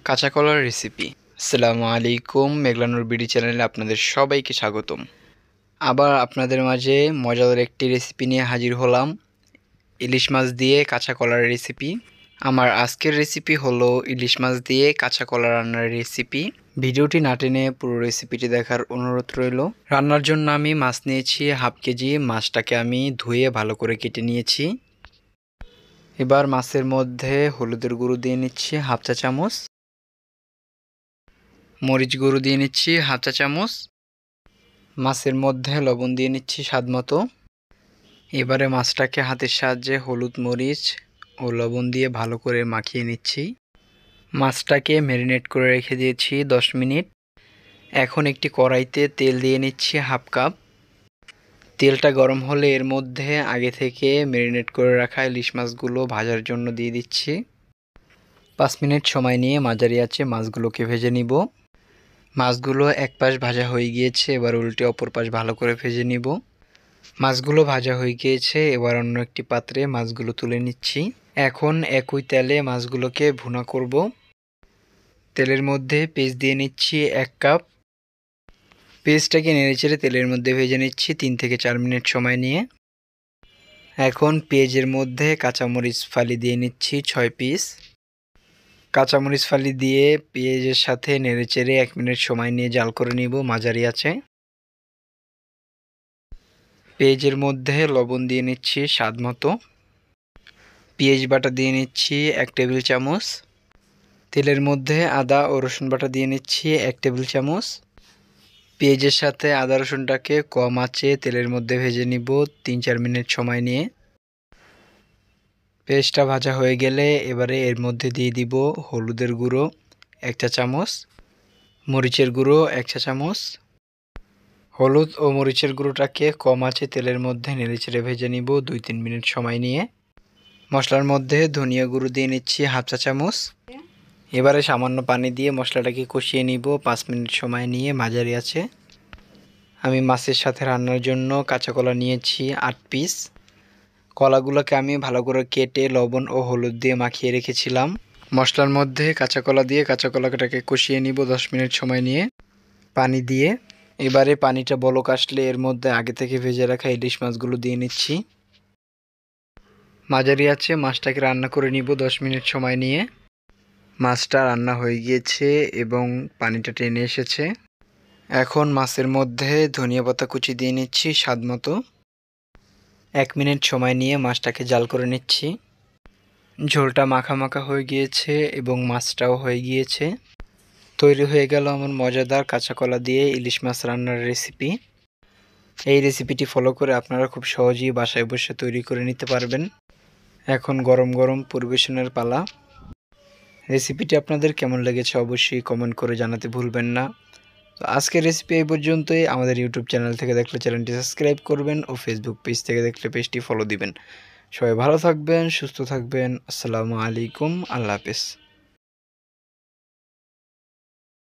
কাঁচা কলার রেসিপি। আসসালামু আলাইকুম, মেঘলানুর বিডি চ্যানেলে আপনাদের সবাইকে স্বাগতম। আবার আপনাদের মাঝে মজাদার একটি রেসিপি নিয়ে হাজির হলাম, ইলিশ মাছ দিয়ে কাঁচা কলার রেসিপি। আমার আজকের রেসিপি হলো ইলিশ মাছ দিয়ে কাঁচা কলা রান্নার রেসিপি। ভিডিওটি না টেনে পুরো রেসিপিটি দেখার অনুরোধ রইল। রান্নার জন্য আমি মাছ নিয়েছি হাফ কেজি। মাছটাকে আমি ধুয়ে ভালো করে কেটে নিয়েছি। এবার মাছের মধ্যে হলুদের গুঁড়ো দিয়ে নিচ্ছি হাফ চা চামচ, মরিচ গুঁড়ো দিয়ে নিচ্ছি হাফ চা চামচ, মাছের মধ্যে লবণ দিয়ে নিচ্ছি স্বাদ মতো। এবারে মাছটাকে হাতের সাহায্যে হলুদ, মরিচ ও লবণ দিয়ে ভালো করে মাখিয়ে নিচ্ছি। মাছটাকে ম্যারিনেট করে রেখে দিয়েছি 10 মিনিট। এখন একটি কড়াইতে তেল দিয়ে নিচ্ছি হাফ কাপ। তেলটা গরম হলে এর মধ্যে আগে থেকে ম্যারিনেট করে রাখা ইলিশ মাছগুলো ভাজার জন্য দিয়ে দিচ্ছি। 5 মিনিট সময় নিয়ে মাঝারি আঁচে মাছগুলোকে ভেজে নিব। মাছগুলো এক পাশ ভাজা হয়ে গিয়েছে, এবার উল্টে অপর পাশ ভালো করে ভেজে নিব। মাছগুলো ভাজা হয়ে গিয়েছে, এবার অন্য একটি পাত্রে মাছগুলো তুলে নিচ্ছি। এখন একই তেলে মাছগুলোকে ভুনা করব। তেলের মধ্যে পেঁয়াজ দিয়ে নিচ্ছি 1 কাপ। পেঁয়াজটাকে নেড়েচেড়ে তেলের মধ্যে ভেজে নিচ্ছি 3 থেকে 4 মিনিট সময় নিয়ে। এখন পেঁয়াজের মধ্যে কাঁচামরিচ ফালি দিয়ে নিচ্ছি 6 পিস। কাঁচামরিচ ফালি দিয়ে পেঁয়াজের সাথে নেড়েচেড়ে 1 মিনিট সময় নিয়ে জাল করে নিব মাঝারি আঁচে। পেঁয়াজের মধ্যে লবণ দিয়ে নিচ্ছি স্বাদ মতো। পেঁয়াজ বাটা দিয়ে নিচ্ছি 1 টেবিল চামচ। তেলের মধ্যে আদা ও রসুন বাটা দিয়ে নিচ্ছি 1 টেবিল চামচ। পেঁয়াজের সাথে আদা রসুনটাকে কম আঁচে তেলের মধ্যে ভেজে নিব 3-4 মিনিট সময় নিয়ে। পেঁয়াজটা ভাজা হয়ে গেলে এবারে এর মধ্যে দিয়ে দিব হলুদের গুঁড়ো 1 চা চামচ, মরিচের গুঁড়ো 1 চা চামচ। হলুদ ও মরিচের গুঁড়োটাকে কম আঁচে তেলের মধ্যে নেড়েচেড়ে ভেজে নিব 2-3 মিনিট সময় নিয়ে। মশলার মধ্যে ধনিয়া গুঁড়ো দিয়ে নিচ্ছি হাফ চা চামচ। এবারে সামান্য পানি দিয়ে মশলাটাকে কষিয়ে নিব 5 মিনিট সময় নিয়ে মাঝারি আঁচে। আমি মাছের সাথে রান্নার জন্য কাঁচা কলা নিয়েছি 8 পিস। কলাগুলোকে আমি ভালো করে কেটে লবণ ও হলুদ দিয়ে মাখিয়ে রেখেছিলাম। মশলার মধ্যে কাঁচা কলা দিয়ে কাঁচা কলাটাকে কষিয়ে নিব 10 মিনিট সময় নিয়ে পানি দিয়ে। এবারে পানিটা বলক আসলে এর মধ্যে আগে থেকে ভেজে রাখা ইলিশ মাছগুলো দিয়ে নিচ্ছি। মাঝারি আঁচে মাছটাকে রান্না করে নিব 10 মিনিট সময় নিয়ে। মাছটা রান্না হয়ে গিয়েছে এবং পানিটা টেনে এসেছে। এখন মাছের মধ্যে ধনিয়া পাতা কুচি দিয়ে নিচ্ছি স্বাদ মতো। 1 মিনিট সময় নিয়ে মাছটাকে জাল করে নিচ্ছি। ঝোলটা মাখা মাখা হয়ে গিয়েছে এবং মাছটাও হয়ে গিয়েছে। তৈরি হয়ে গেল আমার মজাদার কাঁচা কলা দিয়ে ইলিশ মাছ রান্নার রেসিপি। এই রেসিপিটি ফলো করে আপনারা খুব সহজেই বাসায় বসে তৈরি করে নিতে পারবেন। এখন গরম গরম পরিবেশনের পালা। রেসিপিটি আপনাদের কেমন লেগেছে অবশ্যই কমেন্ট করে জানাতে ভুলবেন না। তো আজকের রেসিপি এই পর্যন্তই। আমাদের ইউটিউব চ্যানেল থেকে দেখলে চ্যানেলটি সাবস্ক্রাইব করবেন ও ফেসবুক পেজ থেকে দেখলে পেজটি ফলো দিবেন। সবাই ভালো থাকবেন, সুস্থ থাকবেন। আসসালামু আলাইকুম, আল্লাহ হাফেজ।